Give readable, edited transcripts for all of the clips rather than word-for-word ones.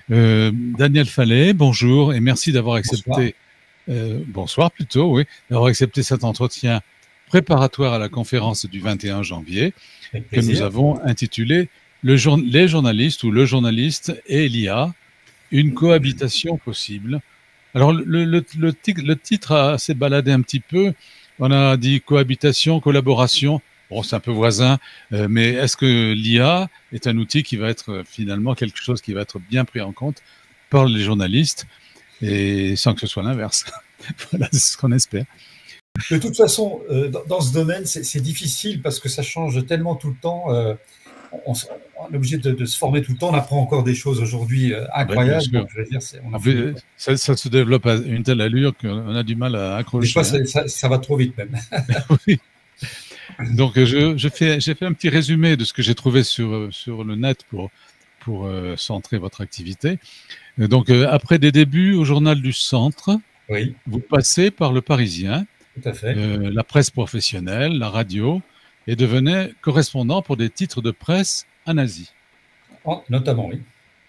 Daniel Fallet, bonjour et merci d'avoir Bonsoir. accepté, bonsoir plutôt, oui, d'avoir accepté cet entretien préparatoire à la conférence du 21 janvier Avec que nous plaisir. avons intitulé Les journalistes ou le journaliste et l'IA, une cohabitation possible. Alors le titre s'est baladé un petit peu, on a dit cohabitation, collaboration, bon c'est un peu voisin, mais est-ce que l'IA est un outil qui va être finalement quelque chose qui va être bien pris en compte par les journalistes et sans que ce soit l'inverse. Voilà, c'est ce qu'on espère. De toute façon, dans ce domaine, c'est difficile parce que ça change tellement tout le temps. On est obligé de se former tout le temps. On apprend encore des choses aujourd'hui Ah ben, bien incroyables. sûr. Donc, je veux dire, on En n'en finit plus, pas. ça se développe à une telle allure qu'on a du mal à Des fois, accrocher. Hein. ça va trop vite même. Oui. Donc, j'ai fait un petit résumé de ce que j'ai trouvé sur le net pour centrer votre activité. Donc, après des débuts au journal du Centre, Oui, vous passez par le Parisien, tout à fait. la presse professionnelle, la radio, et devenez correspondant pour des titres de presse en Asie. Notamment, oui.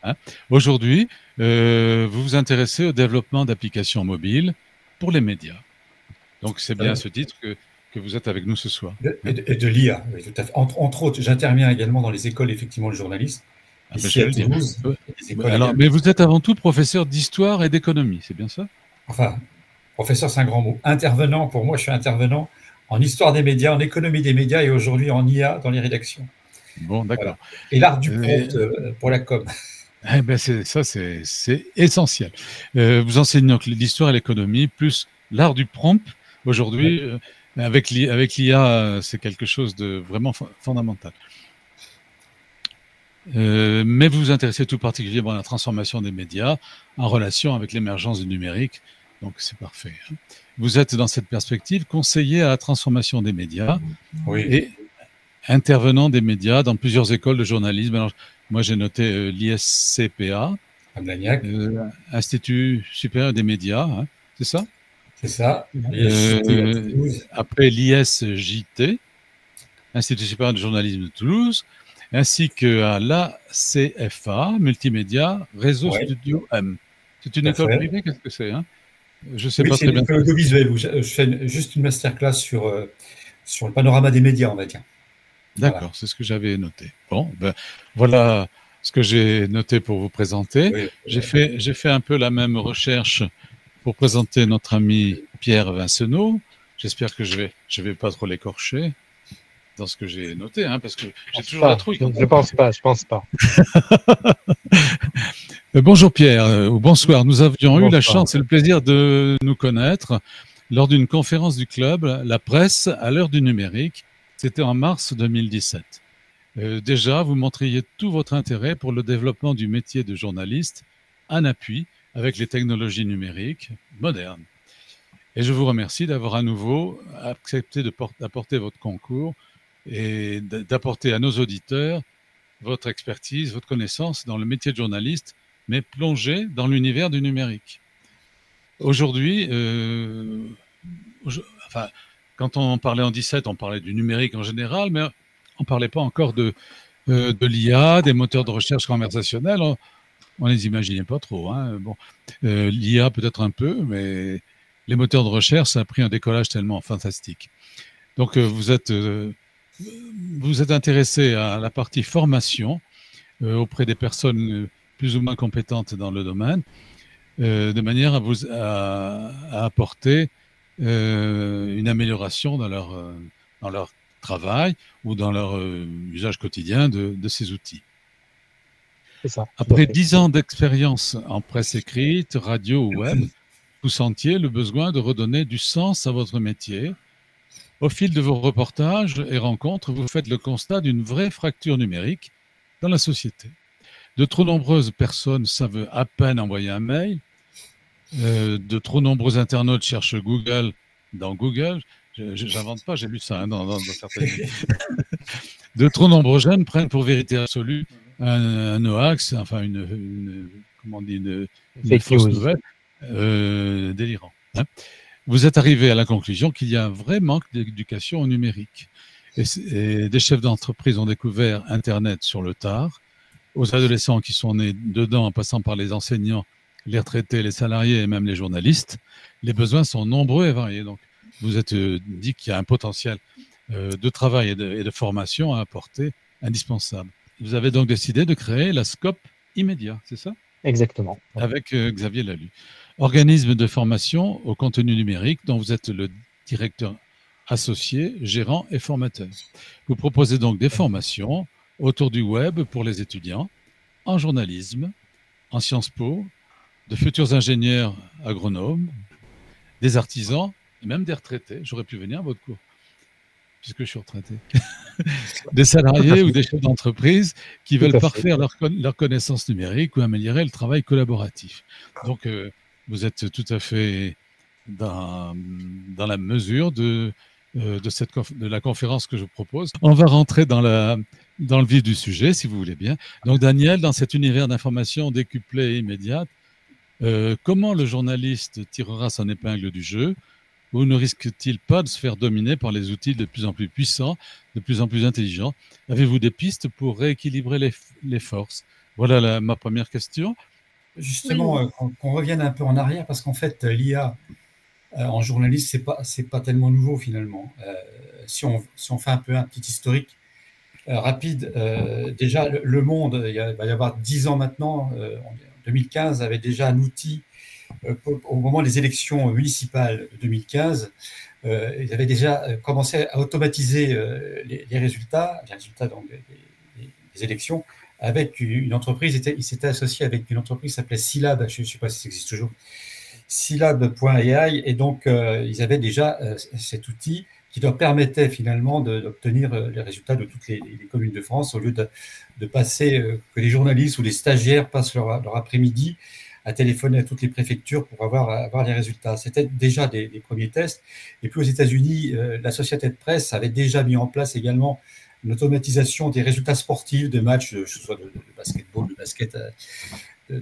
Hein. Aujourd'hui, vous vous intéressez au développement d'applications mobiles pour les médias. Donc, c'est bien à ce titre que vous êtes avec nous ce soir. Hein. Et de l'IA, oui, tout à fait. Entre autres, j'interviens également dans les écoles, effectivement, de journalisme, Ah ben, ici à j'allais le dire. Toulouse, les écoles Alors, également. mais vous êtes avant tout professeur d'histoire et d'économie, c'est bien ça? Enfin, professeur, c'est un grand mot. Intervenant, pour moi, je suis intervenant en histoire des médias, en économie des médias et aujourd'hui en IA dans les rédactions. Bon, Voilà. d'accord. Et l'art du Euh, prompt pour la com. eh ben c'est essentiel. Vous enseignez donc l'histoire et l'économie, plus l'art du prompt. Aujourd'hui, avec l'IA, c'est quelque chose de vraiment fondamental. Mais vous vous intéressez tout particulièrement à la transformation des médias en relation avec l'émergence du numérique. Donc, c'est parfait. Vous êtes dans cette perspective conseiller à la transformation des médias Oui, et intervenant des médias dans plusieurs écoles de journalisme. Alors, moi, j'ai noté l'ISCPA, à Blagnac, Institut supérieur des médias, hein, c'est ça? c'est ça. ISJT à Toulouse. Après l'ISJT, Institut supérieur de journalisme de Toulouse, ainsi qu'à l'ACFA, Multimédia Réseau Oui, Studio M. C'est une tout à école fait. privée, qu'est-ce que c'est hein? Je ne sais Oui, pas c'est très une bien. école audiovisuelle où je fais juste une masterclass sur le panorama des médias, on va dire. Voilà. D'accord, c'est ce que j'avais noté. Bon, ben, voilà ce que j'ai noté pour vous présenter. Oui, J'ai fait un peu la même recherche pour présenter notre ami Pierre Vincenot. J'espère que je vais pas trop l'écorcher dans ce que j'ai noté, hein, parce que j'ai toujours la trouille. Je pense pas, je pense pas. Bonjour Pierre, ou bonsoir. Nous avions eu la Bonsoir. chance et le plaisir de nous connaître lors d'une conférence du club, La presse à l'heure du numérique. C'était en mars 2017. Déjà, vous montriez tout votre intérêt pour le développement du métier de journaliste en appui avec les technologies numériques modernes. Et je vous remercie d'avoir à nouveau accepté d'apporter votre concours et d'apporter à nos auditeurs votre expertise, votre connaissance dans le métier de journaliste, mais plongé dans l'univers du numérique. Aujourd'hui, enfin, quand on parlait en 17, on parlait du numérique en général, mais on ne parlait pas encore de l'IA, des moteurs de recherche conversationnels. On ne les imaginait pas trop. Hein. Bon, l'IA peut-être un peu, mais les moteurs de recherche, ça a pris un décollage tellement fantastique. Donc, vous êtes intéressé à la partie formation auprès des personnes plus ou moins compétentes dans le domaine, de manière à apporter une amélioration dans leur travail ou dans leur usage quotidien de ces outils. C'est ça. Après 10 ans d'expérience en presse écrite, radio ou web, vous sentiez le besoin de redonner du sens à votre métier. Au fil de vos reportages et rencontres, vous faites le constat d'une vraie fracture numérique dans la société. De trop nombreuses personnes savent à peine envoyer un mail. De trop nombreux internautes cherchent Google dans Google. J'invente pas, j'ai lu ça hein, dans certaines. De trop nombreux jeunes prennent pour vérité absolue un hoax, enfin comment on dit, une fausse nouvelle délirant. Hein. Vous êtes arrivé à la conclusion qu'il y a un vrai manque d'éducation au numérique. Et des chefs d'entreprise ont découvert Internet sur le tard. aux adolescents qui sont nés dedans, en passant par les enseignants, les retraités, les salariés et même les journalistes, les besoins sont nombreux et variés. Donc, vous êtes dit qu'il y a un potentiel de travail et de formation à apporter indispensable. Vous avez donc décidé de créer la SCOP Immédiat, c'est ça? Exactement. Avec Xavier Lalu. Organisme de formation au contenu numérique dont vous êtes le directeur associé, gérant et formateur. Vous proposez donc des formations autour du web pour les étudiants, en journalisme, en Sciences Po, de futurs ingénieurs agronomes, des artisans et même des retraités. J'aurais pu venir à votre cours, puisque je suis retraité. Des salariés ou des chefs d'entreprise qui veulent parfaire leur connaissance numérique ou améliorer le travail collaboratif. Donc, vous êtes tout à fait dans la mesure de la conférence que je propose. On va rentrer dans le vif du sujet, si vous voulez bien. Donc, Daniel, dans cet univers d'information décuplée et immédiate, comment le journaliste tirera son épingle du jeu, ou ne risque-t-il pas de se faire dominer par les outils de plus en plus puissants, de plus en plus intelligents? Avez-vous des pistes pour rééquilibrer les forces? Voilà ma première question. Justement, qu'on revienne un peu en arrière, parce qu'en fait, l'IA en journaliste, c'est pas tellement nouveau finalement. Si on fait un petit historique rapide, déjà le Monde, va y avoir 10 ans maintenant, en 2015, avait déjà un outil. Au moment des élections municipales de 2015, ils avaient déjà commencé à automatiser les résultats donc, des élections avec une entreprise. Ils s'étaient associés avec une entreprise qui s'appelait Scilab, je ne sais pas si ça existe toujours, Scilab.ai, et donc ils avaient déjà cet outil qui leur permettait finalement d'obtenir les résultats de toutes les communes de France, au lieu de passer, que les journalistes ou les stagiaires passent leur après-midi à téléphoner à toutes les préfectures pour avoir les résultats. C'était déjà des premiers tests. Et puis aux États-Unis, la Société de presse avait déjà mis en place également une automatisation des résultats sportifs de matchs, que ce soit de basketball, de basket, je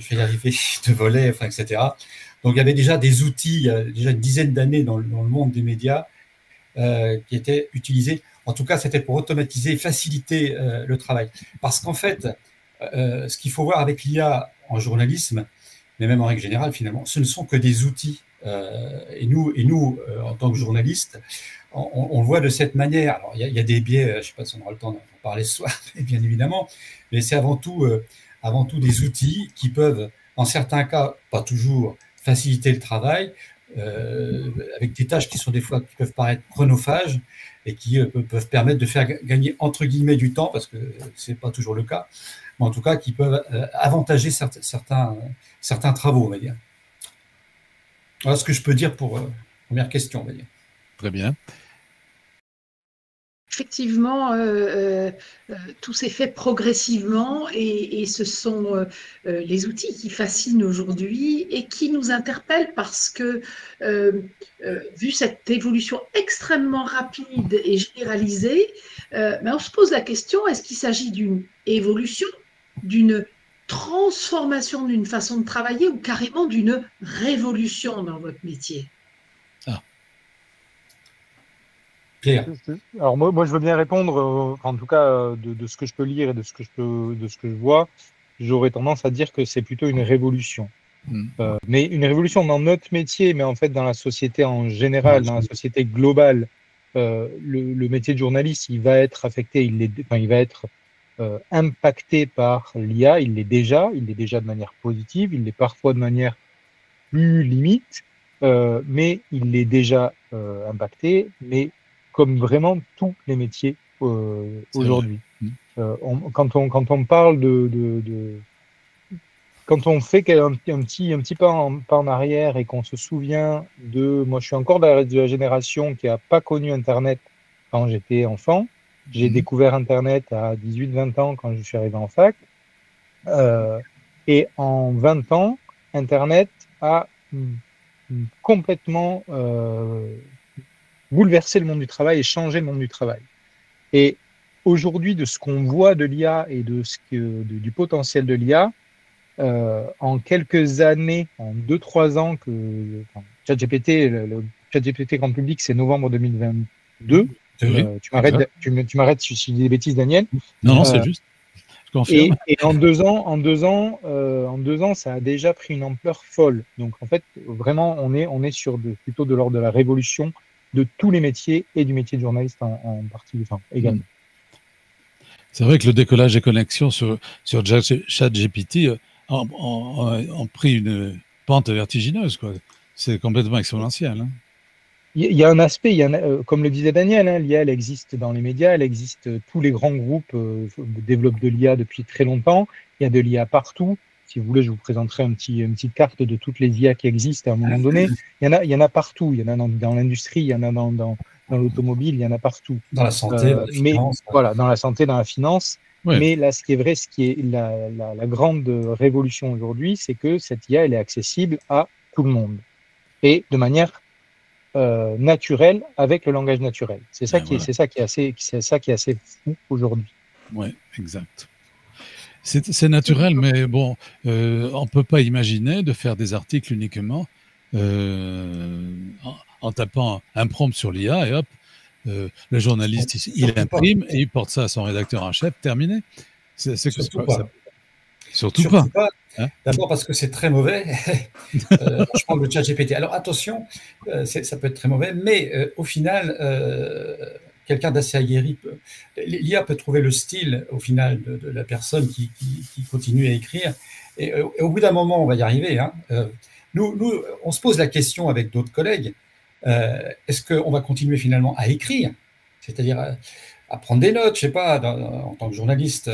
vais y arriver, de volley, enfin, etc. Donc il y avait déjà des outils, il y a déjà une dizaine d'années dans le monde des médias qui étaient utilisés. En tout cas, c'était pour automatiser et faciliter le travail. Parce qu'en fait, ce qu'il faut voir avec l'IA en journalisme, mais même en règle générale, finalement, ce ne sont que des outils. Et nous en tant que journalistes, on le voit de cette manière. Alors, il y a des biais, je ne sais pas si on aura le temps d'en parler ce soir, bien évidemment, mais c'est avant tout des outils qui peuvent, en certains cas, pas toujours, faciliter le travail, avec des tâches qui sont des fois qui peuvent paraître chronophages et qui peuvent permettre de faire gagner entre guillemets du temps, parce que c'est pas toujours le cas, mais en tout cas qui peuvent avantager certains travaux, on va dire. Voilà ce que je peux dire pour première question, on va dire. Très bien. Effectivement, tout s'est fait progressivement et ce sont les outils qui fascinent aujourd'hui et qui nous interpellent parce que, vu cette évolution extrêmement rapide et généralisée, on se pose la question, est-ce qu'il s'agit d'une évolution, d'une transformation d'une façon de travailler ou carrément d'une révolution dans votre métier? Pierre. Alors moi, je veux bien répondre, en tout cas de ce que je peux lire et de ce que je vois. J'aurais tendance à dire que c'est plutôt une révolution. Mais une révolution dans notre métier, mais en fait dans la société en général, dans la société globale, le métier de journaliste, il va être affecté, il va être impacté par l'IA. Il l'est déjà de manière positive, il l'est parfois de manière plus limite, mais il l'est déjà impacté, mais comme vraiment tous les métiers aujourd'hui. Quand on parle quand on fait un petit pas en arrière et qu'on se souvient moi je suis encore de la génération qui n'a pas connu Internet quand j'étais enfant. J'ai découvert Internet à 18-20 ans quand je suis arrivé en fac. Et en 20 ans, Internet a complètement bouleverser le monde du travail et changer le monde du travail. Et aujourd'hui, de ce qu'on voit de l'IA et du potentiel de l'IA, en quelques années, en 2-3 ans, ChatGPT, le ChatGPT grand public, c'est novembre 2022. Oui, tu m'arrêtes si je dis des bêtises, Daniel. Non, c'est juste. Je confirme. Et en 2 ans, ça a déjà pris une ampleur folle. Donc en fait, vraiment, on est sur plutôt de l'ordre de la révolution de tous les métiers et du métier de journaliste en partie, enfin, également. C'est vrai que le décollage des connexions sur ChatGPT ont pris une pente vertigineuse, quoi. C'est complètement exponentiel. Hein. Il y a un aspect, comme le disait Daniel, hein, l'IA, elle existe dans les médias, elle existe, tous les grands groupes développent de l'IA depuis très longtemps, il y a de l'IA partout. Si vous voulez, je vous présenterai une petite carte de toutes les IA qui existent à un moment donné. Il y en a partout, il y en a dans l'industrie, il y en a dans l'automobile, il y en a partout. Dans la santé, dans la finance. Voilà, dans la santé, dans la finance. Ouais. Mais là, ce qui est vrai, ce qui est la grande révolution aujourd'hui, c'est que cette IA, elle est accessible à tout le monde. Et de manière naturelle, avec le langage naturel. C'est ça qui est assez fou aujourd'hui. Oui, exact. C'est naturel, mais bon, on ne peut pas imaginer de faire des articles uniquement en tapant un prompt sur l'IA et hop, le journaliste, il imprime et il porte ça à son rédacteur en chef, terminé. Surtout pas. Surtout pas. Hein? D'abord parce que c'est très mauvais. Je parle de ChatGPT. Alors attention, ça peut être très mauvais, mais au final, quelqu'un d'assez aguerri, l'IA peut trouver le style au final de la personne qui continue à écrire. Et au bout d'un moment, on va y arriver. Hein. Nous, on se pose la question avec d'autres collègues, est-ce qu'on va continuer finalement à écrire, c'est-à-dire à prendre des notes, je sais pas, en tant que journaliste,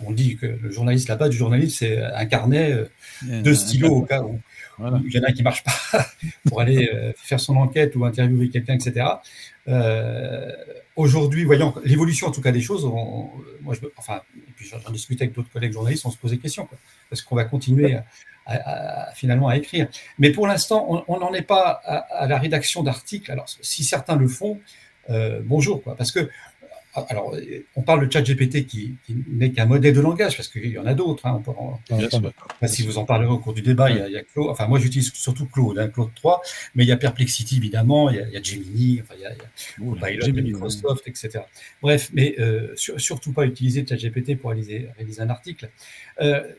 on dit que le journaliste, la base du journaliste, c'est un carnet, 2 stylos au cas où voilà. il y en a un qui marche pas pour aller faire son enquête ou interviewer quelqu'un, etc. Aujourd'hui, voyant l'évolution en tout cas des choses, et puis j'en discutais avec d'autres collègues journalistes, on se pose des questions, quoi, parce qu'on va continuer finalement à écrire. Mais pour l'instant, on n'en est pas à la rédaction d'articles. Alors, si certains le font, bonjour, quoi, parce que alors, on parle de ChatGPT qui n'est qu'un modèle de langage, parce qu'il y en a d'autres. Hein, si vous en parlerez au cours du débat, il y a Claude. Enfin, moi, j'utilise surtout Claude, hein, Claude 3, mais il y a Perplexity, évidemment, il y a Gemini, enfin, il y a Copilot de Microsoft, etc. Bref, mais surtout pas utiliser ChatGPT pour réaliser un article.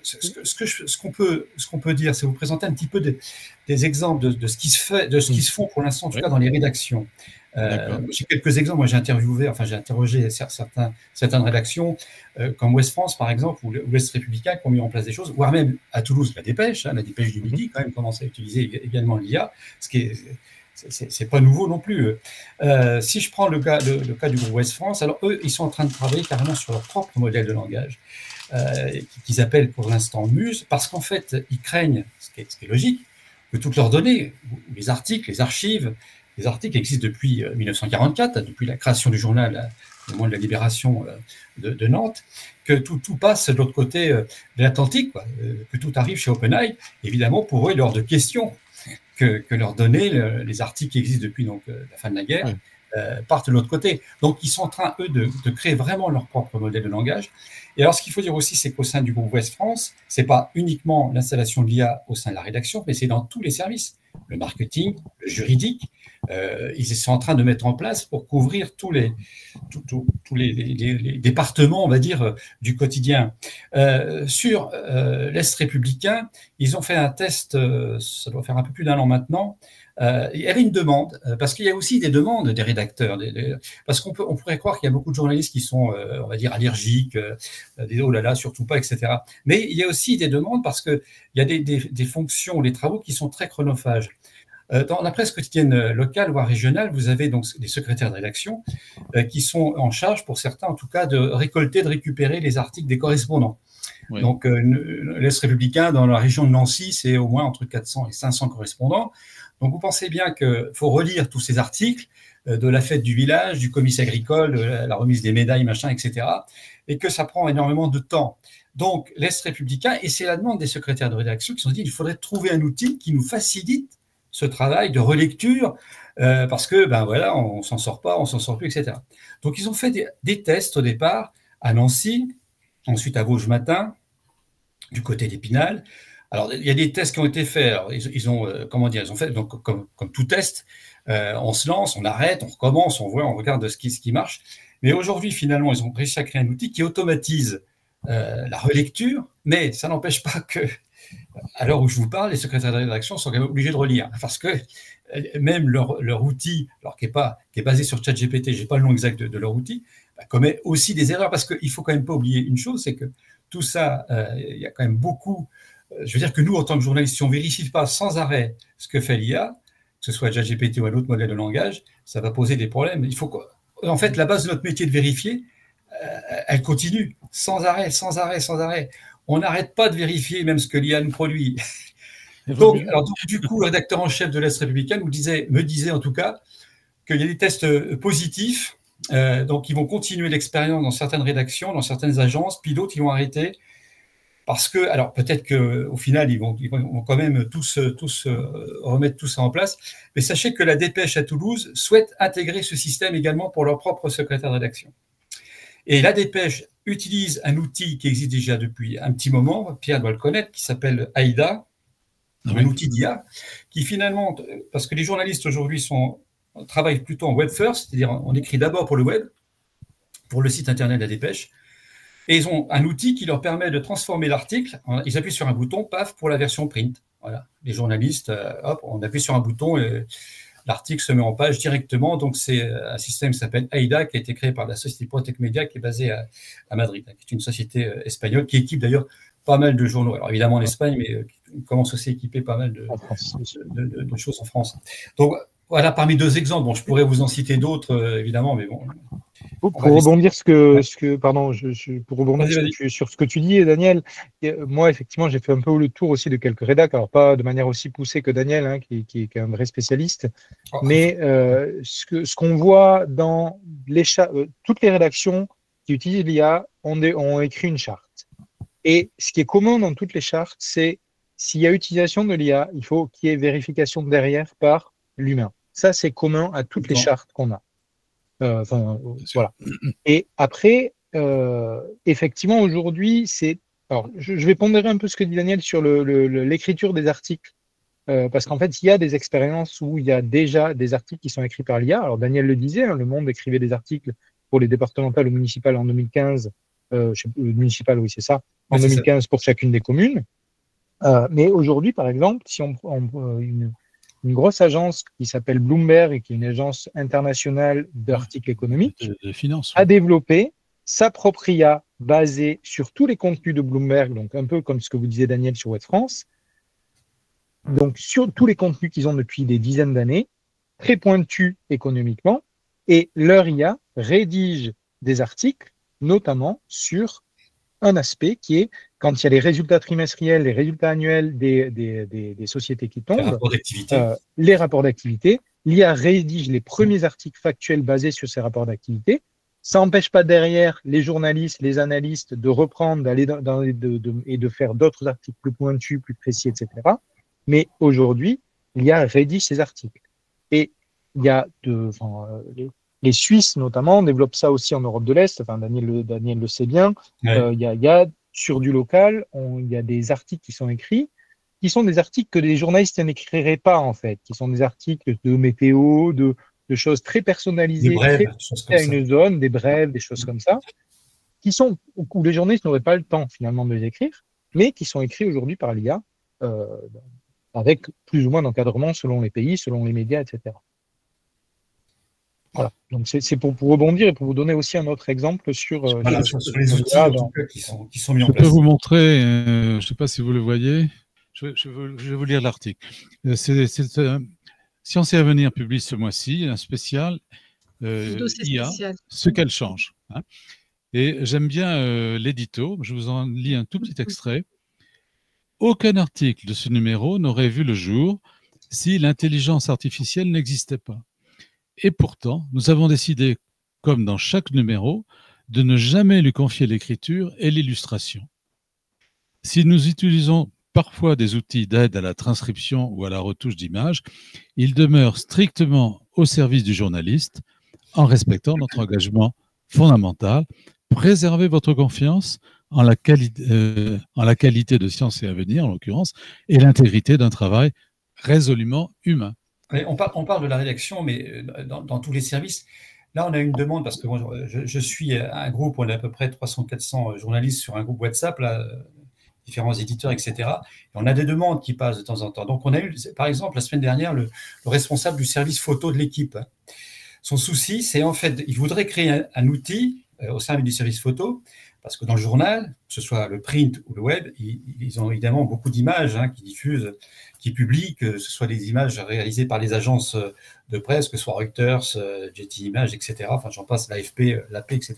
Ce qu'on peut dire, c'est vous présenter un petit peu des exemples de ce qui se fait, de ce qui se font pour l'instant, en tout cas dans les rédactions. J'ai quelques exemples. Moi, j'ai interrogé certaines rédactions, comme Ouest France, par exemple, ou l'Ouest Républicain, qui ont mis en place des choses, voire même à Toulouse, la Dépêche du Midi, quand même, commence à utiliser également l'IA, ce qui est. C'est pas nouveau non plus. Si je prends le cas du groupe Ouest France, alors eux, ils sont en train de travailler carrément sur leur propre modèle de langage, qu'ils appellent pour l'instant Muse, parce qu'en fait, ils craignent, ce qui est logique, que toutes leurs données, les articles, les archives, les articles existent depuis 1944, depuis la création du journal au moment de la libération de Nantes, que tout passe de l'autre côté de l'Atlantique, que tout arrive chez OpenAI. Évidemment, pour eux, il est hors de question que leurs données, les articles qui existent depuis la fin de la guerre, partent de l'autre côté. Donc, ils sont en train, eux, de créer vraiment leur propre modèle de langage. Et alors, ce qu'il faut dire aussi, c'est qu'au sein du groupe Ouest France, ce n'est pas uniquement l'installation de l'IA au sein de la rédaction, mais c'est dans tous les services, le marketing, le juridique. Ils sont en train de mettre en place pour couvrir tous les départements, on va dire, du quotidien. Sur l'Est républicain, ils ont fait un test, ça doit faire un peu plus d'1 an maintenant. Il y avait une demande, parce qu'il y a aussi des demandes des rédacteurs, parce qu'on pourrait croire qu'il y a beaucoup de journalistes qui sont, on va dire, allergiques, oh là là, surtout pas, etc. Mais il y a aussi des demandes parce qu'il y a des fonctions, des travaux qui sont très chronophages. Dans la presse quotidienne locale ou régionale, vous avez donc des secrétaires de rédaction qui sont en charge, pour certains en tout cas, de récolter, de récupérer les articles des correspondants. Oui. Donc, l'Est républicain, dans la région de Nancy, c'est au moins entre 400 et 500 correspondants. Donc, vous pensez bien qu'il faut relire tous ces articles de la fête du village, du comice agricole, de la remise des médailles, machin, etc. Et que ça prend énormément de temps. Donc, l'Est républicain, et c'est la demande des secrétaires de rédaction qui se sont dit qu'il faudrait trouver un outil qui nous facilite ce travail de relecture, parce que, ben voilà, on s'en sort pas, on s'en sort plus, etc. Donc, ils ont fait des tests au départ à Nancy, ensuite à Vosges Matin, du côté d'Épinal. Alors, il y a des tests qui ont été faits. Alors, ils ont, comment dire, ils ont fait, donc, comme tout test, on se lance, on arrête, on recommence, on voit, on regarde ce qui marche. Mais aujourd'hui, finalement, ils ont réussi à créer un outil qui automatise la relecture, mais ça n'empêche pas que, à l'heure où je vous parle, les secrétaires de rédaction sont quand même obligés de relire, parce que même leur outil, alors qui est basé sur ChatGPT, je n'ai pas le nom exact de leur outil, commet aussi des erreurs, parce qu'il ne faut quand même pas oublier une chose, c'est que tout ça, il y a quand même beaucoup. Je veux dire que nous, en tant que journalistes, si on ne vérifie pas sans arrêt ce que fait l'IA, que ce soit ChatGPT ou un autre modèle de langage, ça va poser des problèmes. Il faut en fait, la base de notre métier de vérifier, elle continue sans arrêt, sans arrêt, sans arrêt. On n'arrête pas de vérifier même ce que l'IA nous produit. Donc, du coup, le rédacteur en chef de l'Est républicain me disait en tout cas qu'il y a des tests positifs, donc ils vont continuer l'expérience dans certaines rédactions, dans certaines agences, puis d'autres ils vont arrêter parce que, alors peut-être qu'au final ils vont quand même tous remettre tout ça en place, mais sachez que la Dépêche à Toulouse souhaite intégrer ce système également pour leur propre secrétaire de rédaction. Et la Dépêche utilise un outil qui existe déjà depuis un petit moment, Pierre doit le connaître, qui s'appelle AIDA, un outil d'IA, qui finalement, parce que les journalistes aujourd'hui travaillent plutôt en web first, c'est-à-dire on écrit d'abord pour le web, pour le site internet de la Dépêche, et ils ont un outil qui leur permet de transformer l'article, ils appuient sur un bouton, paf, pour la version print. Voilà. Les journalistes, hop, on appuie sur un bouton et l'article se met en page directement. Donc, c'est un système qui s'appelle AIDA, qui a été créé par la société Protec Media, qui est basée à Madrid, qui est une société espagnole, qui équipe d'ailleurs pas mal de journaux. Alors, évidemment en Espagne, mais qui commence aussi à équiper pas mal de choses en France. Donc, voilà, parmi deux exemples. Bon, je pourrais vous en citer d'autres, évidemment, mais bon. Pour rebondir sur ce que tu dis, Daniel, moi, effectivement, j'ai fait un peu le tour aussi de quelques rédacs, alors pas de manière aussi poussée que Daniel, hein, qui est un vrai spécialiste, mais ce qu'on voit dans toutes les rédactions qui utilisent l'IA ont écrit une charte. Et ce qui est commun dans toutes les chartes, c'est s'il y a utilisation de l'IA, il faut qu'il y ait vérification derrière par l'humain. Ça, c'est commun à toutes les chartes qu'on a. Voilà. Et après, effectivement, aujourd'hui, alors, je vais pondérer un peu ce que dit Daniel sur l'écriture des articles, parce qu'en fait, il y a des expériences où il y a déjà des articles qui sont écrits par l'IA. Alors, Daniel le disait, hein, Le Monde écrivait des articles pour les départementales ou municipales en 2015. Municipales, oui, c'est ça. En 2015 pour chacune des communes. Mais aujourd'hui, par exemple, si on prend une grosse agence qui s'appelle Bloomberg et qui est une agence internationale d'articles économiques, de finance, a développé sa propre IA basée sur tous les contenus de Bloomberg, donc un peu comme ce que vous disiez Daniel sur Web France, donc sur tous les contenus qu'ils ont depuis des dizaines d'années, très pointus économiquement, et leur IA rédige des articles, notamment sur un aspect qui est quand il y a les résultats trimestriels, les résultats annuels des sociétés qui tombent, les rapports d'activité, l'IA rédige les premiers articles factuels basés sur ces rapports d'activité. Ça n'empêche pas derrière les journalistes, les analystes de reprendre, d'aller et de faire d'autres articles plus pointus, plus précis, etc. Mais aujourd'hui, l'IA rédige ces articles. Et il y a les Suisses, notamment, développent ça aussi en Europe de l'Est. Enfin, Daniel le sait bien. Ouais. Il y a sur du local, il y a des articles qui sont écrits, qui sont des articles que les journalistes n'écriraient pas, en fait, qui sont des articles de météo, de choses très personnalisées, brèves, très à une zone, des brèves, des choses comme ça, où les journalistes n'auraient pas le temps, finalement, de les écrire, mais qui sont écrits aujourd'hui par l'IA, avec plus ou moins d'encadrement selon les pays, selon les médias, etc. Voilà. Donc c'est pour rebondir et pour vous donner aussi un autre exemple sur les outils en tout cas, qui sont mis en place. Je peux vous montrer, je ne sais pas si vous le voyez, je vais vous lire l'article. Science et Avenir publie ce mois-ci un spécial IA, ce qu'elle change. Hein. Et j'aime bien l'édito, je vous en lis un tout petit extrait. Aucun article de ce numéro n'aurait vu le jour si l'intelligence artificielle n'existait pas. Et pourtant, nous avons décidé, comme dans chaque numéro, de ne jamais lui confier l'écriture et l'illustration. Si nous utilisons parfois des outils d'aide à la transcription ou à la retouche d'images, ils demeurent strictement au service du journaliste en respectant notre engagement fondamental. Préservez votre confiance en la qualité de science et avenir, en l'occurrence, et l'intégrité d'un travail résolument humain. On parle de la rédaction, mais dans tous les services. Là, on a une demande, parce que moi, je suis un groupe, on est à peu près 300-400 journalistes sur un groupe WhatsApp, là, différents éditeurs, etc. Et on a des demandes qui passent de temps en temps. Donc, on a eu, par exemple, la semaine dernière, le responsable du service photo de l'équipe. Son souci, c'est en fait, il voudrait créer un outil au sein du service photo, parce que dans le journal, que ce soit le print ou le web, ils ont évidemment beaucoup d'images qui diffusent, qui publient, que ce soit des images réalisées par les agences de presse, que ce soit Reuters, Getty Images, etc. Enfin, j'en passe, l'AFP, l'AP, etc.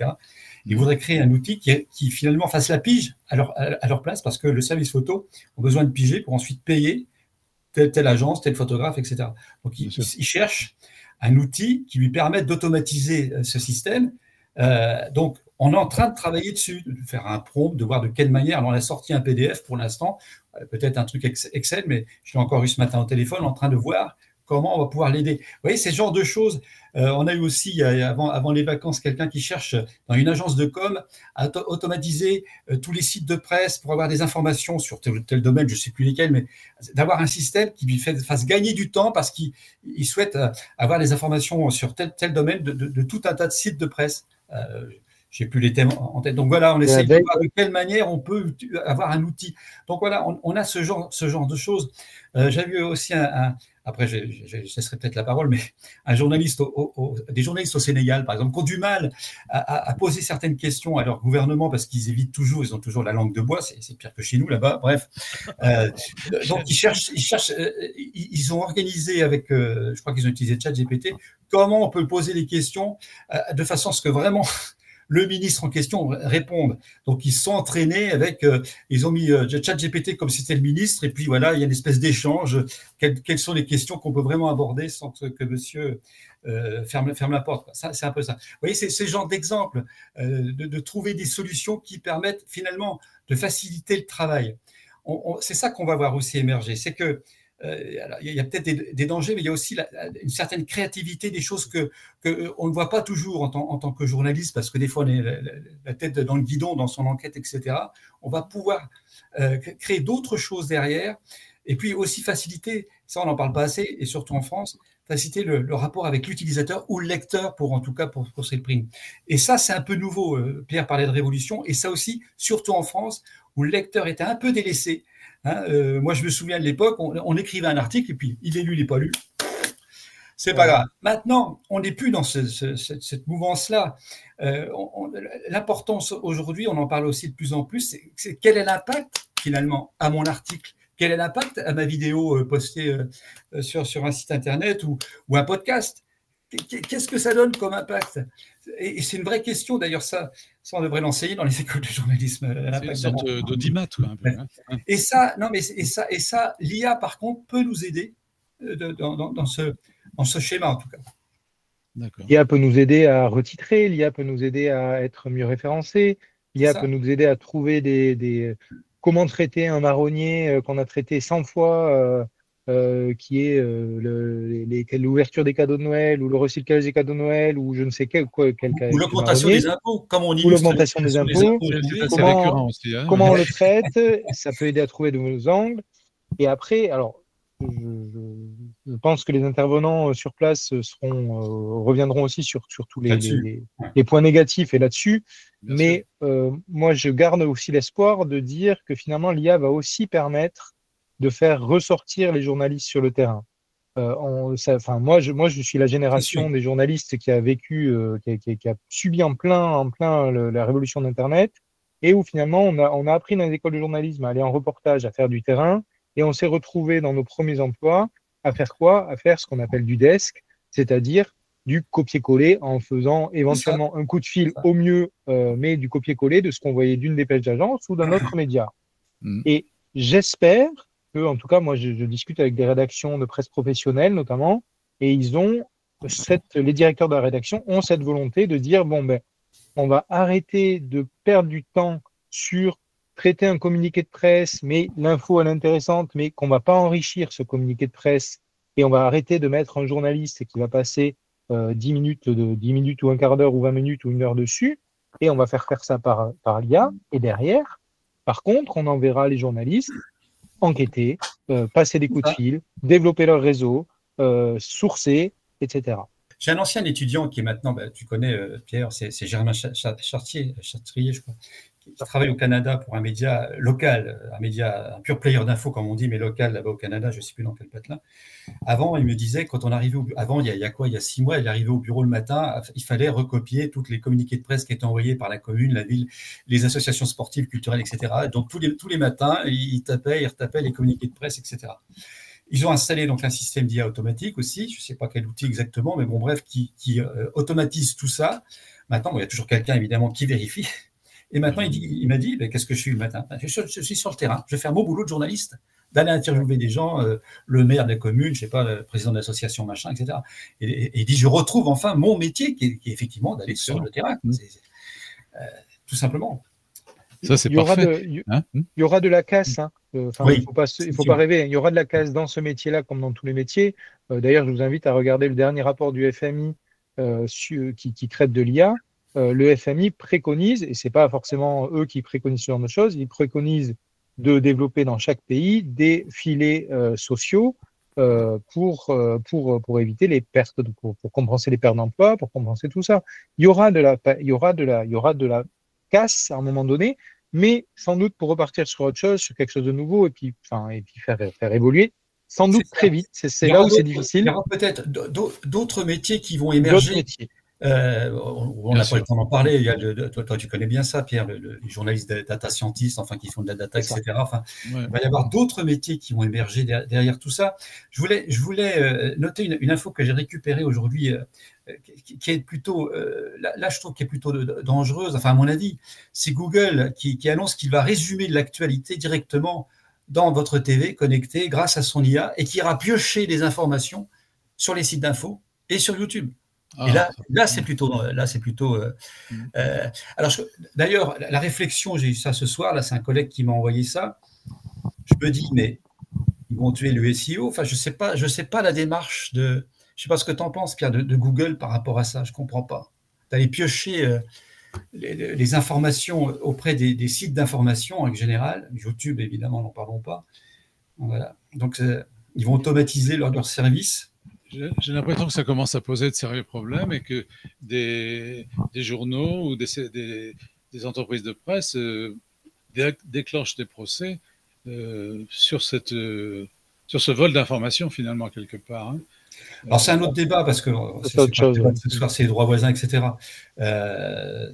Ils voudraient créer un outil qui finalement fasse la pige à leur place, parce que le service photo a besoin de piger pour ensuite payer telle agence, tel photographe, etc. Donc, ils cherchent un outil qui lui permette d'automatiser ce système. Donc, on est en train de travailler dessus, de faire un prompt, de voir de quelle manière. Alors, on a sorti un PDF pour l'instant, peut-être un truc Excel, mais je l'ai encore eu ce matin au téléphone, en train de voir comment on va pouvoir l'aider. Vous voyez, c'est ce genre de choses. On a eu aussi, avant les vacances, quelqu'un qui cherche dans une agence de com à automatiser tous les sites de presse pour avoir des informations sur tel ou tel domaine, je ne sais plus lesquels, mais d'avoir un système qui lui fasse gagner du temps parce qu'il souhaite avoir des informations sur tel domaine de tout un tas de sites de presse. Je n'ai plus les thèmes en tête. Donc voilà, on essaye de voir de quelle manière on peut avoir un outil. Donc voilà, on a ce genre de choses. J'avais eu aussi après, je laisserai peut-être la parole, mais des journalistes au Sénégal, par exemple, qui ont du mal à poser certaines questions à leur gouvernement parce qu'ils évitent toujours, ils ont toujours la langue de bois, c'est pire que chez nous là-bas, bref. Donc ils ont organisé avec, je crois qu'ils ont utilisé ChatGPT, comment on peut poser les questions de façon à ce que vraiment le ministre en question réponde. Donc, ils se sont entraînés avec, ils ont mis ChatGPT comme si c'était le ministre, et puis voilà, il y a une espèce d'échange. Quelles sont les questions qu'on peut vraiment aborder sans que monsieur ferme la porte. C'est un peu ça. Vous voyez, c'est ce genre d'exemple, de trouver des solutions qui permettent finalement de faciliter le travail. C'est ça qu'on va voir aussi émerger. C'est que il y a peut-être des dangers, mais il y a aussi une certaine créativité, des choses qu'on ne voit pas toujours en tant que journaliste, parce que des fois on est la tête dans le guidon dans son enquête, etc. On va pouvoir créer d'autres choses derrière, et puis aussi faciliter, ça on n'en parle pas assez, et surtout en France, faciliter le rapport avec l'utilisateur ou le lecteur, en tout cas pour Cellprint. Et ça, c'est un peu nouveau. Pierre parlait de révolution, et ça aussi, surtout en France, où le lecteur était un peu délaissé. Moi, je me souviens de l'époque, on écrivait un article et puis il est lu, il n'est pas lu. C'est pas grave. Maintenant, on n'est plus dans cette mouvance-là. L'importance aujourd'hui, on en parle aussi de plus en plus, c'est quel est l'impact finalement à mon article, quel est l'impact à ma vidéo postée sur un site internet ou un podcast. Qu'est-ce que ça donne comme impact? Et c'est une vraie question, d'ailleurs, ça on devrait l'enseigner dans les écoles de journalisme. C'est une sorte d'audimat, quoi. Et ça, l'IA, par contre, peut nous aider dans ce schéma, en tout cas. L'IA peut nous aider à retitrer, l'IA peut nous aider à être mieux référencé, l'IA peut nous aider à trouver comment traiter un marronnier qu'on a traité 100 fois, qui est l'ouverture des cadeaux de Noël ou le recyclage des cadeaux de Noël ou je ne sais quel ou l'augmentation des impôts, comme on ou l'augmentation des impôts, comment on le traite, ça peut aider à trouver de nouveaux angles. Et après, alors, je pense que les intervenants sur place reviendront aussi sur tous les points négatifs et là-dessus. Mais moi, je garde aussi l'espoir de dire que finalement, l'IA va aussi permettre de faire ressortir les journalistes sur le terrain. Moi, je suis la génération des journalistes qui a vécu, qui a subi en plein la révolution d'Internet, et où finalement on a appris dans les écoles de journalisme à aller en reportage, à faire du terrain, et on s'est retrouvé dans nos premiers emplois à faire quoi? À faire ce qu'on appelle du desk, c'est-à-dire du copier-coller en faisant éventuellement un coup de fil au mieux, mais du copier-coller de ce qu'on voyait d'une dépêche d'agence ou d'un autre média. Et j'espère que, en tout cas, moi, je discute avec des rédactions de presse professionnelles, notamment, et les directeurs de la rédaction ont cette volonté de dire, on va arrêter de perdre du temps sur traiter un communiqué de presse, mais l'info, elle est intéressante, mais qu'on va pas enrichir ce communiqué de presse, et on va arrêter de mettre un journaliste qui va passer 10 minutes ou un quart d'heure ou 20 minutes ou une heure dessus, et on va faire ça par l'IA. Et derrière, par contre, on enverra les journalistes enquêter, passer des coups de fil, développer leur réseau, sourcer, etc. J'ai un ancien étudiant qui est maintenant, tu connais Pierre, c'est Germain Chartrier, je crois, qui travaille au Canada pour un média local, un pure player d'info, comme on dit, mais local là-bas au Canada, je ne sais plus dans quel patelin. Avant, il me disait, quand on arrivait avant, il y a 6 mois, il arrivait au bureau le matin, il fallait recopier toutes les communiqués de presse qui étaient envoyés par la commune, la ville, les associations sportives, culturelles, etc. Donc, tous les matins, il retapait les communiqués de presse, etc. Ils ont installé donc un système d'IA automatique aussi, je ne sais pas quel outil exactement, mais bon, bref, qui automatise tout ça. Maintenant, il y a toujours quelqu'un, évidemment, qui vérifie. Et maintenant, il m'a dit, qu'est-ce que je suis le matin? Je suis sur le terrain, je vais faire mon boulot de journaliste, d'aller interviewer des gens, le maire de la commune, je ne sais pas, le président de l'association, machin, etc. Et il dit, je retrouve enfin mon métier, qui est effectivement d'aller sur le terrain. Tout simplement. Ça, c'est parfait. Il y aura de la casse. Hein. Oui, il faut pas rêver. Il y aura de la casse dans ce métier-là, comme dans tous les métiers. D'ailleurs, je vous invite à regarder le dernier rapport du FMI qui traite de l'IA. Le FMI préconise, et c'est pas forcément eux qui préconisent ce genre de choses, ils préconisent de développer dans chaque pays des filets sociaux pour éviter les pertes, pour compenser les pertes d'emploi, pour compenser tout ça. Il y aura de la casse à un moment donné, mais sans doute pour repartir sur autre chose, sur quelque chose de nouveau, et puis faire évoluer, sans doute très vite. C'est là où c'est difficile. Il y aura peut-être d'autres métiers qui vont émerger. On n'a pas le temps d'en parler. Il y a toi, tu connais bien ça, Pierre, les journalistes data scientists, enfin, qui font de la data, etc. Enfin, il va y avoir d'autres métiers qui vont émerger derrière tout ça. Je voulais noter une info que j'ai récupérée aujourd'hui, qui est plutôt, là, je trouve qu'elle est plutôt dangereuse. Enfin, à mon avis, c'est Google qui annonce qu'il va résumer l'actualité directement dans votre TV connectée grâce à son IA et qui ira piocher les informations sur les sites d'infos et sur YouTube. Et là, c'est plutôt. Alors, d'ailleurs, la réflexion, j'ai eu ça ce soir. Là, c'est un collègue qui m'a envoyé ça. Je me dis, mais ils vont tuer le SEO. Enfin, je sais pas la démarche de. Je sais pas ce que tu en penses, Pierre, de Google par rapport à ça. Je comprends pas. D'aller piocher les informations auprès des sites d'information en général. YouTube, évidemment, n'en parlons pas. Voilà. Donc, ils vont automatiser leur service. J'ai l'impression que ça commence à poser de sérieux problèmes et que des journaux ou des entreprises de presse déclenchent des procès sur ce vol d'informations, finalement, quelque part. Hein. Alors, c'est un autre débat parce que ce soir, c'est les droits voisins, etc.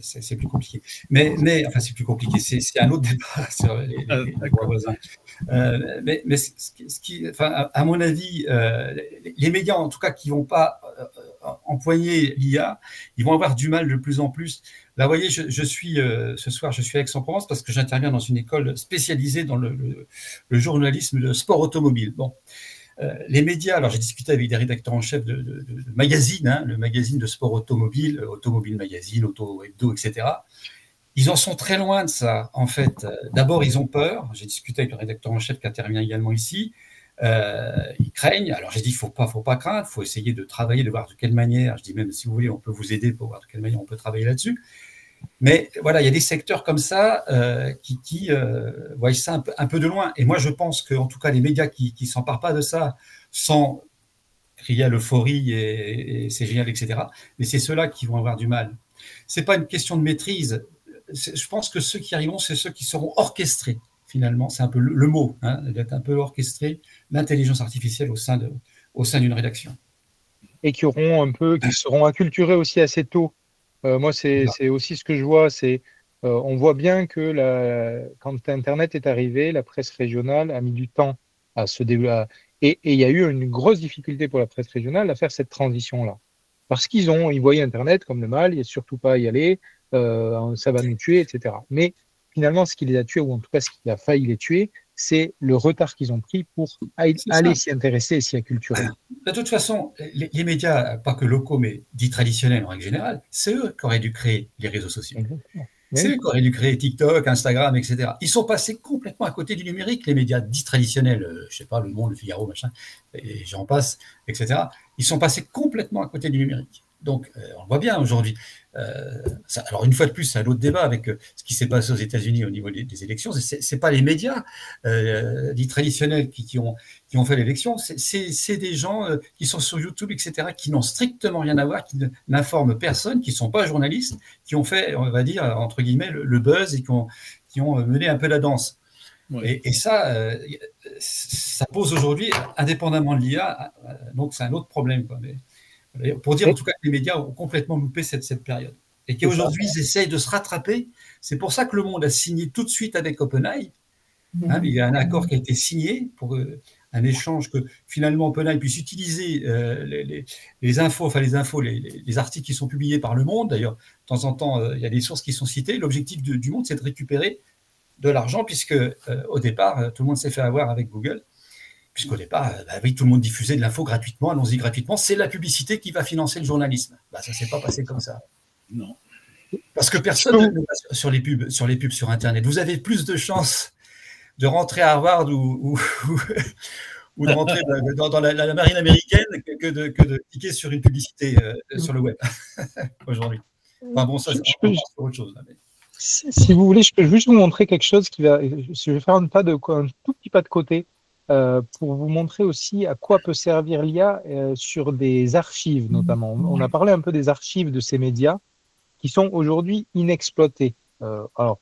C'est plus compliqué. Mais enfin, c'est plus compliqué. C'est un autre débat sur les droits voisins. Mais enfin, à mon avis, les médias, en tout cas, qui ne vont pas empoigner l'IA, ils vont avoir du mal de plus en plus. Là, vous voyez, ce soir, je suis à Aix-en-Provence parce que j'interviens dans une école spécialisée dans le journalisme de sport automobile. Bon. Les médias, alors j'ai discuté avec des rédacteurs en chef de magazines, hein, le magazine de sport automobile, Automobile Magazine, Auto Hebdo, etc. Ils en sont très loin de ça, en fait. D'abord, ils ont peur. J'ai discuté avec le rédacteur en chef qui intervient également ici. Ils craignent. Alors j'ai dit, faut pas craindre, il faut essayer de travailler, de voir de quelle manière. Je dis même, si vous voulez, on peut vous aider pour voir de quelle manière on peut travailler là-dessus. Mais voilà, il y a des secteurs comme ça qui voient ça un peu de loin. Et moi, je pense qu'en tout cas, les médias qui ne s'emparent pas de ça sans crier à l'euphorie et c'est génial, etc. Mais c'est ceux-là qui vont avoir du mal. Ce n'est pas une question de maîtrise. Je pense que ceux qui arriveront, c'est ceux qui seront orchestrés, finalement. C'est un peu le mot, hein, d'être un peu orchestré, l'intelligence artificielle au sein d'une rédaction. Et qui seront acculturés aussi assez tôt. Moi, c'est aussi ce que je vois. On voit bien que quand Internet est arrivé, la presse régionale a mis du temps à se développer. Et il y a eu une grosse difficulté pour la presse régionale à faire cette transition-là. Parce qu'ils voyaient Internet comme le mal, il n'y a surtout pas à y aller, ça va nous tuer, etc. Mais finalement, ce qui les a tués, ou en tout cas ce qui a failli les tuer, c'est le retard qu'ils ont pris pour aller s'y intéresser et s'y acculturer. De toute façon, les médias, pas que locaux, mais dits traditionnels en règle générale, c'est eux qui auraient dû créer les réseaux sociaux. Exactement. C'est eux qui auraient dû créer TikTok, Instagram, etc. Ils sont passés complètement à côté du numérique, les médias dits traditionnels, je ne sais pas, Le Monde, Le Figaro, machin, et j'en passe, etc. Ils sont passés complètement à côté du numérique. Donc, on le voit bien aujourd'hui. Alors, une fois de plus, c'est un autre débat avec ce qui s'est passé aux États-Unis au niveau des élections. C'est pas les médias dits traditionnels qui ont fait l'élection. C'est des gens qui sont sur YouTube, etc., qui n'ont strictement rien à voir, qui n'informent personne, qui ne sont pas journalistes, qui ont fait, on va dire, entre guillemets, le buzz et qui ont mené un peu la danse. Ouais. Et ça pose aujourd'hui, indépendamment de l'IA, donc c'est un autre problème, quoi. Mais, pour dire en tout cas que les médias ont complètement loupé cette période. Et qu'aujourd'hui, ils essayent de se rattraper. C'est pour ça que le monde a signé tout de suite avec OpenAI. Il y a un accord qui a été signé pour un échange que finalement OpenAI puisse utiliser les articles qui sont publiés par Le Monde. D'ailleurs, de temps en temps, il y a des sources qui sont citées. L'objectif du Monde, c'est de récupérer de l'argent, puisque au départ, tout le monde s'est fait avoir avec Google. Puisqu'au départ, oui, tout le monde diffusait de l'info gratuitement, allons-y gratuitement, c'est la publicité qui va financer le journalisme. Ça ne s'est pas passé comme ça. Non. Parce que personne ne va sur les pubs sur Internet. Vous avez plus de chances de rentrer à Harvard ou de rentrer dans la marine américaine que de cliquer sur une publicité sur le web aujourd'hui. Enfin bon, ça, c'est autre chose. Là, mais... Si vous voulez, je peux juste vous montrer quelque chose qui va... Je vais faire un tout petit pas de côté. Pour vous montrer aussi à quoi peut servir l'IA sur des archives notamment. On a parlé un peu des archives de ces médias qui sont aujourd'hui inexploités. Alors,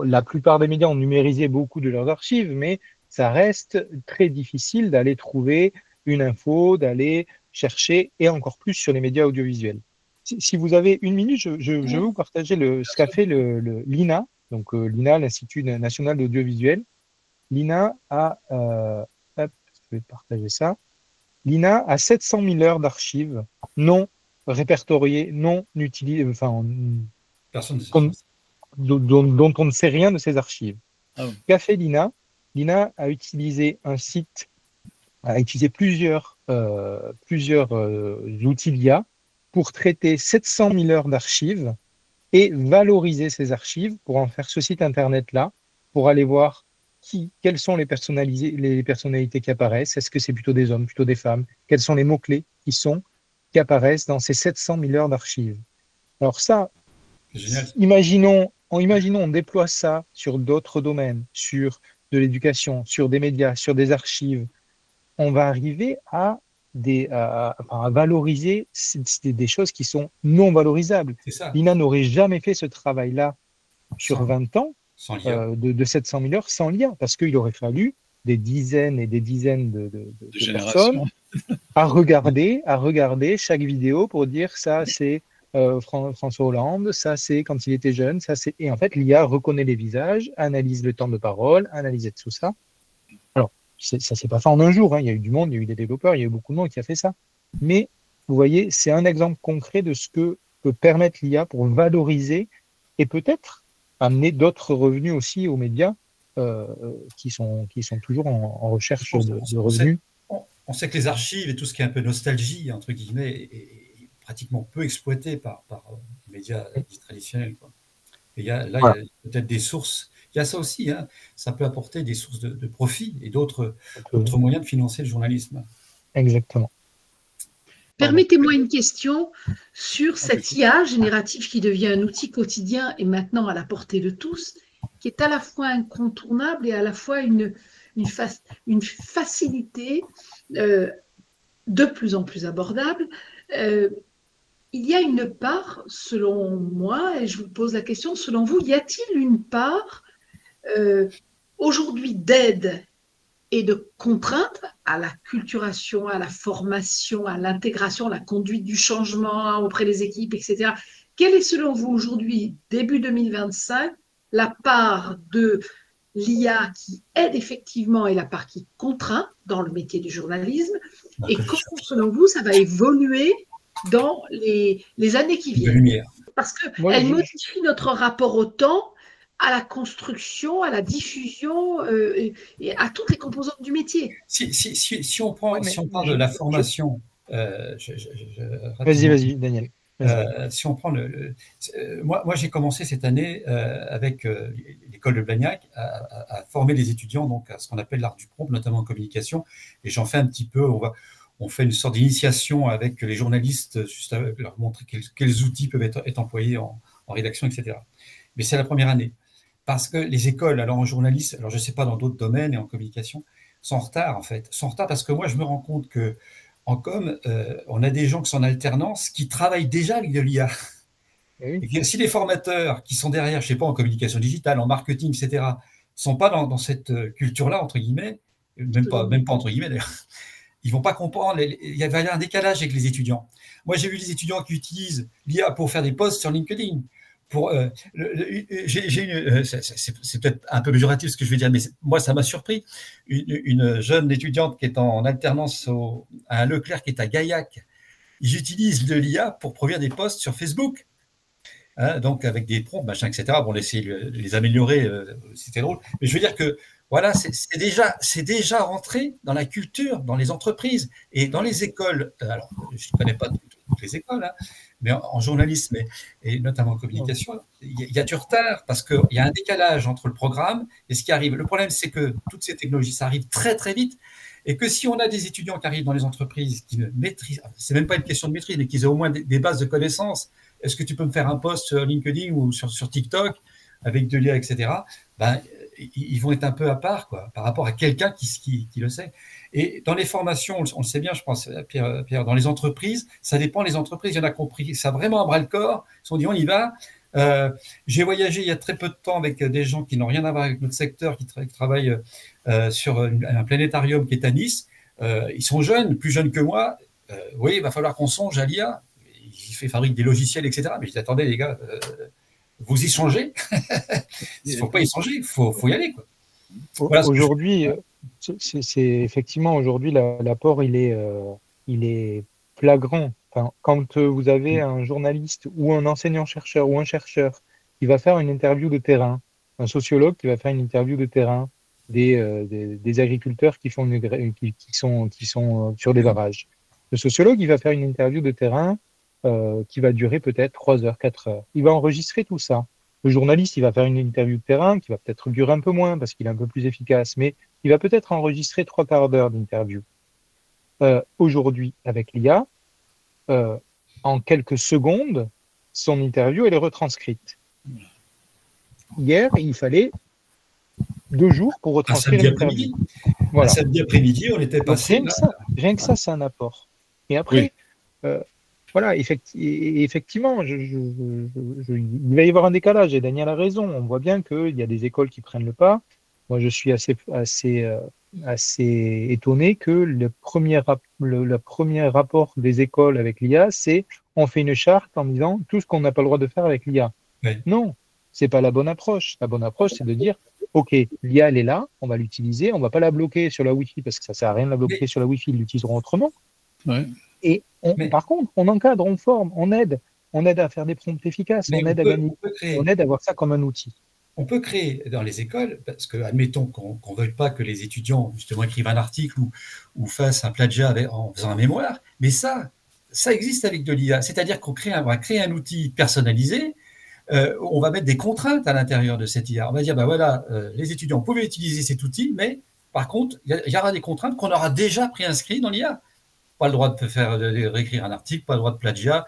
la plupart des médias ont numérisé beaucoup de leurs archives, mais ça reste très difficile d'aller trouver une info, d'aller chercher, et encore plus sur les médias audiovisuels. Si vous avez une minute, je vais vous partager ce qu'a fait l'INA, donc l'INA, l'Institut national d'audiovisuel. L'INA a, je vais partager ça. L'INA a 700 000 heures d'archives non répertoriées, non utilisées, enfin, dont on ne sait rien de ces archives. Qu'a fait l'INA? L'INA a utilisé un site, a utilisé plusieurs outils d'IA pour traiter 700 000 heures d'archives et valoriser ces archives pour en faire ce site internet-là, pour aller voir quelles sont les personnalités qui apparaissent. Est-ce que c'est plutôt des hommes, plutôt des femmes? Quels sont les mots-clés qui apparaissent dans ces 700 000 heures d'archives? Alors ça, imaginons, on déploie ça sur d'autres domaines, sur de l'éducation, sur des médias, sur des archives. On va arriver à valoriser des choses qui sont non valorisables. L'INA n'aurait jamais fait ce travail-là sur 20 ans. De 700 000 heures sans lien, parce qu'il aurait fallu des dizaines et des dizaines de personnes à regarder chaque vidéo pour dire ça c'est François Hollande, ça c'est quand il était jeune, ça c'est... Et en fait, l'IA reconnaît les visages, analyse le temps de parole, analyse tout ça. Alors, ça ne s'est pas fait en un jour, hein. Il y a eu du monde, il y a eu des développeurs, il y a eu beaucoup de monde qui a fait ça. Mais, vous voyez, c'est un exemple concret de ce que peut permettre l'IA pour valoriser et peut-être amener d'autres revenus aussi aux médias qui sont toujours en recherche de revenus. On sait que les archives et tout ce qui est un peu nostalgie, entre guillemets, est pratiquement peu exploité par les médias traditionnels, quoi. Et il y a peut-être des sources. Il y a ça aussi, hein, ça peut apporter des sources de profit et d'autres moyens de financer le journalisme. Exactement. Permettez-moi une question sur cette IA générative qui devient un outil quotidien et maintenant à la portée de tous, qui est à la fois incontournable et à la fois une facilité de plus en plus abordable. Il y a une part, selon moi, et je vous pose la question, selon vous, y a-t-il une part aujourd'hui d'aide et de contraintes à la culturation, à la formation, à l'intégration, à la conduite du changement auprès des équipes, etc. Quelle est selon vous aujourd'hui, début 2025, la part de l'IA qui aide effectivement et la part qui contraint dans le métier du journalisme? Et comment selon vous ça va évoluer dans les années qui viennent? Parce qu'elle modifie notre rapport au temps, à la construction, à la diffusion et à toutes les composantes du métier. Si on parle de la formation, vas-y, Daniel. Si on prend moi j'ai commencé cette année avec l'école de Blagnac à former les étudiants donc à ce qu'on appelle l'art du prompt, notamment en communication, et j'en fais un petit peu. on fait une sorte d'initiation avec les journalistes, juste à leur montrer quels outils peuvent être employés en rédaction, etc. Mais c'est la première année. Parce que les écoles, alors en journalisme, alors je ne sais pas dans d'autres domaines et en communication, sont en retard en fait. Sont en retard parce que moi, je me rends compte qu'en com, on a des gens qui sont en alternance qui travaillent déjà avec de l'IA. Et que si les formateurs qui sont derrière, je ne sais pas, en communication digitale, en marketing, etc., ne sont pas dans cette culture-là, entre guillemets, même pas entre guillemets d'ailleurs, ils ne vont pas comprendre. Il va y avoir un décalage avec les étudiants. Moi, j'ai vu des étudiants qui utilisent l'IA pour faire des posts sur LinkedIn. C'est peut-être un peu péjoratif ce que je vais dire, mais moi, ça m'a surpris. Une jeune étudiante qui est en alternance à un Leclerc qui est à Gaillac, ils utilisent de l'IA pour produire des posts sur Facebook. Hein, donc avec des prompts, machin, etc. Bon, essayer de les améliorer, c'était drôle. Mais je veux dire que voilà, c'est déjà rentré dans la culture, dans les entreprises et dans les écoles. Alors, je ne connais pas toutes les écoles, hein, mais en journalisme et notamment en communication, il y a du retard parce qu'il y a un décalage entre le programme et ce qui arrive. Le problème, c'est que toutes ces technologies, ça arrive très, très vite. Et que si on a des étudiants qui arrivent dans les entreprises qui ne maîtrisent, c'est même pas une question de maîtrise, mais qu'ils aient au moins des bases de connaissances. Est-ce que tu peux me faire un post sur LinkedIn ou sur TikTok avec de l'IA, etc. Ben, ils vont être un peu à part, quoi, par rapport à quelqu'un qui le sait. Et dans les formations, on le sait bien, je pense, Pierre, dans les entreprises, ça dépend des entreprises. Il y en a compris ça vraiment à bras-le-corps. Ils se sont dit, on y va. J'ai voyagé il y a très peu de temps avec des gens qui n'ont rien à voir avec notre secteur, qui travaillent sur un planétarium qui est à Nice. Ils sont jeunes, plus jeunes que moi. Oui, il va falloir qu'on songe à l'IA. Il fabrique des logiciels, etc. Mais je dis, attendez les gars, vous y songez. Il ne faut pas y songer, il faut y aller, quoi. Voilà, aujourd'hui, c'est effectivement aujourd'hui l'apport il est flagrant. Enfin, quand vous avez un journaliste ou un enseignant-chercheur ou un chercheur qui va faire une interview de terrain, un sociologue qui va faire une interview de terrain des agriculteurs qui sont sur des barrages. Le sociologue, il va faire une interview de terrain qui va durer peut-être 3 heures, 4 heures. Il va enregistrer tout ça. Le journaliste, il va faire une interview de terrain qui va peut-être durer un peu moins parce qu'il est un peu plus efficace, mais il va peut-être enregistrer 3/4 d'heure d'interview. Aujourd'hui, avec l'IA, en quelques secondes, son interview, elle est retranscrite. Hier, il fallait 2 jours pour retranscrire l'interview. Voilà. Samedi après-midi, on était passé. Rien que ça, c'est un apport. Et après, voilà, effectivement, il va y avoir un décalage, et Daniel a raison. On voit bien qu'il y a des écoles qui prennent le pas. Moi, je suis assez étonné que le premier rapport des écoles avec l'IA, c'est on fait une charte en disant tout ce qu'on n'a pas le droit de faire avec l'IA. Oui. Non, c'est pas la bonne approche. La bonne approche, c'est de dire OK, l'IA, elle est là, on va l'utiliser, on va pas la bloquer sur la Wi-Fi parce que ça sert à rien de la bloquer sur la Wi-Fi, ils l'utiliseront autrement. Ouais. Et par contre, on encadre, on forme, on aide à faire des prompts efficaces, on aide à gagner, on aide à voir ça comme un outil. On peut créer dans les écoles, parce que admettons qu'on ne veuille pas que les étudiants justement écrivent un article ou fassent un plagiat en faisant un mémoire, mais ça existe avec de l'IA. C'est-à-dire qu'on va créer un outil personnalisé, on va mettre des contraintes à l'intérieur de cette IA. On va dire, ben voilà, les étudiants pouvaient utiliser cet outil, mais par contre, il y aura des contraintes qu'on aura déjà préinscrites dans l'IA. Pas le droit de réécrire un article, pas le droit de plagiat,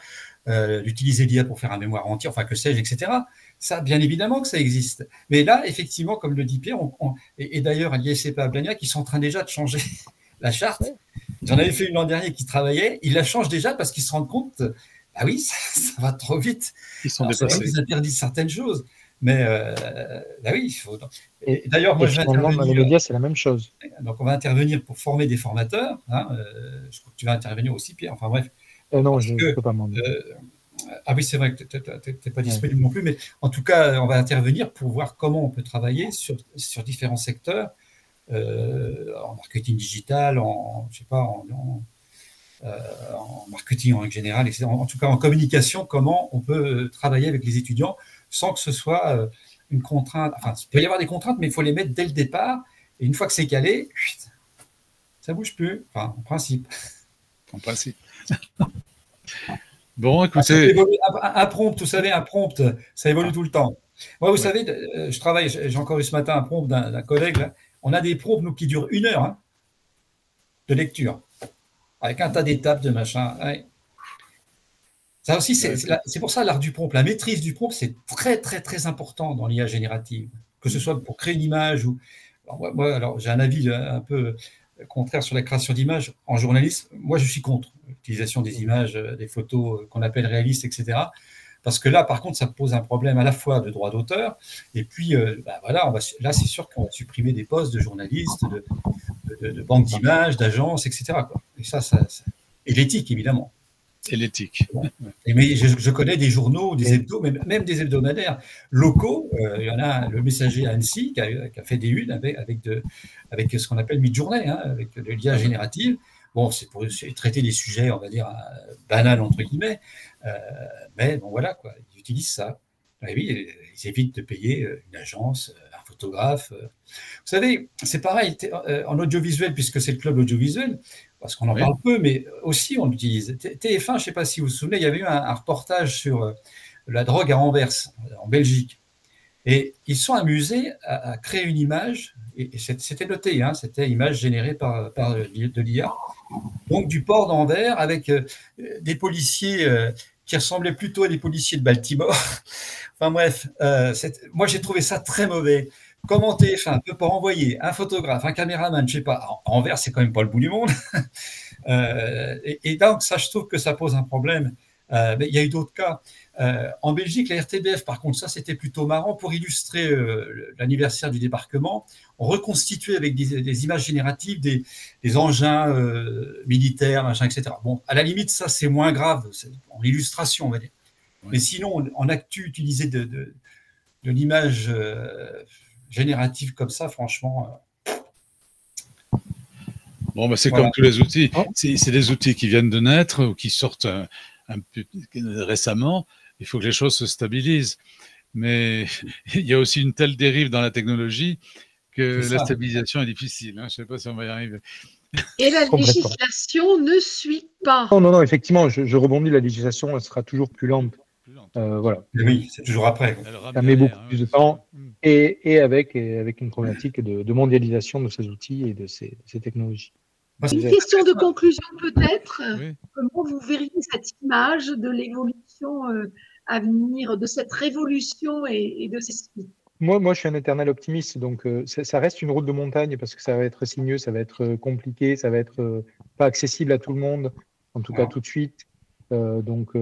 d'utiliser l'IA pour faire un mémoire entier, enfin que sais-je, etc. Ça, bien évidemment que ça existe. Mais là, effectivement, comme le dit Pierre, et d'ailleurs à l'ISCP à Blagnac, ils sont en train déjà de changer la charte. J'en avais fait une l'an dernier qui travaillait, ils la changent déjà parce qu'ils se rendent compte, ah oui, ça va trop vite. Ils sont dépassés. Ils interdisent certaines choses. Mais là oui, il faut. Et d'ailleurs, moi, je vais intervenir. Dans les médias, c'est la même chose. Donc, on va intervenir pour former des formateurs. Hein, je crois que tu vas intervenir aussi, Pierre. Enfin, bref. Non, je ne peux pas m'en dire. Ah oui, c'est vrai que tu n'es pas disponible non plus, mais en tout cas, on va intervenir pour voir comment on peut travailler sur différents secteurs, en marketing digital, en marketing en général, etc. En tout cas, en communication, comment on peut travailler avec les étudiants sans que ce soit une contrainte. Enfin, il peut y avoir des contraintes, mais il faut les mettre dès le départ. Et une fois que c'est calé, ça ne bouge plus. Enfin, en principe. En principe. Bon, écoutez. Un prompt, vous savez, un prompt, ça évolue tout le temps. Moi, vous savez, je travaille, j'ai encore eu ce matin un prompt d'un collègue. Là. On a des prompts, nous, qui durent 1 heure de lecture. avec un tas d'étapes, de machin. Ouais. Ça aussi, c'est pour ça l'art du prompt. La maîtrise du prompt, c'est très, très, très important dans l'IA générative. Que ce soit pour créer une image ou. Alors, j'ai un avis un peu contraire sur la création d'images en journalisme. Moi, je suis contre l'utilisation des images, des photos qu'on appelle réalistes, etc. Parce que là, par contre, ça pose un problème à la fois de droit d'auteur, et puis, voilà, là, c'est sûr qu'on va supprimer des postes de journalistes, de banques d'images, d'agences, etc. quoi. Et ça, et l'éthique, évidemment. Et l'éthique. Mais je connais des journaux, des hebdos, même des hebdomadaires locaux. Il y en a le Messager à Annecy qui a fait des unes avec ce qu'on appelle Midjourney, avec de l'IA générative. Bon, c'est pour traiter des sujets, on va dire, banals, entre guillemets. Mais bon, voilà, quoi. Ils utilisent ça. Et oui, ils évitent de payer une agence, un photographe. Vous savez, c'est pareil en audiovisuel, puisque c'est le club audiovisuel, parce qu'on en parle peu, mais aussi on l'utilise. TF1, je ne sais pas si vous vous souvenez, il y avait eu un reportage sur la drogue à Anvers, en Belgique. Et ils sont amusés à créer une image, et c'était noté, c'était image générée par de l'IA, donc du port d'Anvers avec des policiers qui ressemblaient plutôt à des policiers de Baltimore. Enfin bref, moi j'ai trouvé ça très mauvais. Comment TF1 ne peut pas envoyer un photographe, un caméraman, je ne sais pas, Anvers, c'est quand même pas le bout du monde. Et donc, ça, je trouve que ça pose un problème. Mais il y a eu d'autres cas. En Belgique, la RTBF, par contre, ça, c'était plutôt marrant. Pour illustrer l'anniversaire du débarquement, on reconstituait avec des images génératives des engins militaires, machin, etc. Bon, à la limite, ça, c'est moins grave, en illustration, on va dire. Oui. Mais sinon, en actu, utiliser de l'image générative comme ça, franchement. Bon, bah, c'est voilà. Comme tous les outils. C'est des outils qui viennent de naître ou qui sortent un peu récemment. Il faut que les choses se stabilisent. Mais il y a aussi une telle dérive dans la technologie que la stabilisation est difficile. Je ne sais pas si on va y arriver. Et la législation ne suit pas. Non, effectivement, je rebondis. La législation, elle sera toujours plus lente. Voilà. Oui, c'est toujours après. Ça met beaucoup plus de temps et avec une problématique de mondialisation de ces outils et de ces technologies. Une question de conclusion peut-être. Oui. Comment vous verriez cette image de l'évolution à venir, de cette révolution et de ces suites? Moi, je suis un éternel optimiste, donc ça reste une route de montagne parce que ça va être sinueux, ça va être compliqué, ça va être pas accessible à tout le monde, en tout cas tout de suite. Donc,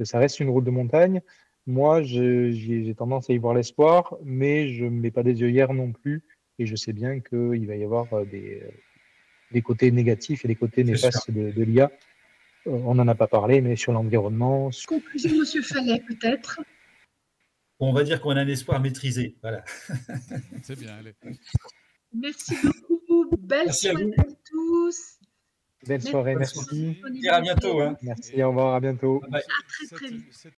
ça reste une route de montagne. Moi, j'ai tendance à y voir l'espoir, mais je ne mets pas des œillères non plus. Et je sais bien qu'il va y avoir des côtés négatifs et des côtés néfastes de l'IA. On n'en a pas parlé, mais sur l'environnement. Conclusion, M. Fallet, peut-être. On va dire qu'on a un espoir maîtrisé. Voilà. C'est bien, allez. Merci beaucoup. Belle soirée à tous. Belle soirée, merci. À bientôt. Merci, au revoir, à bientôt. À très, très vite.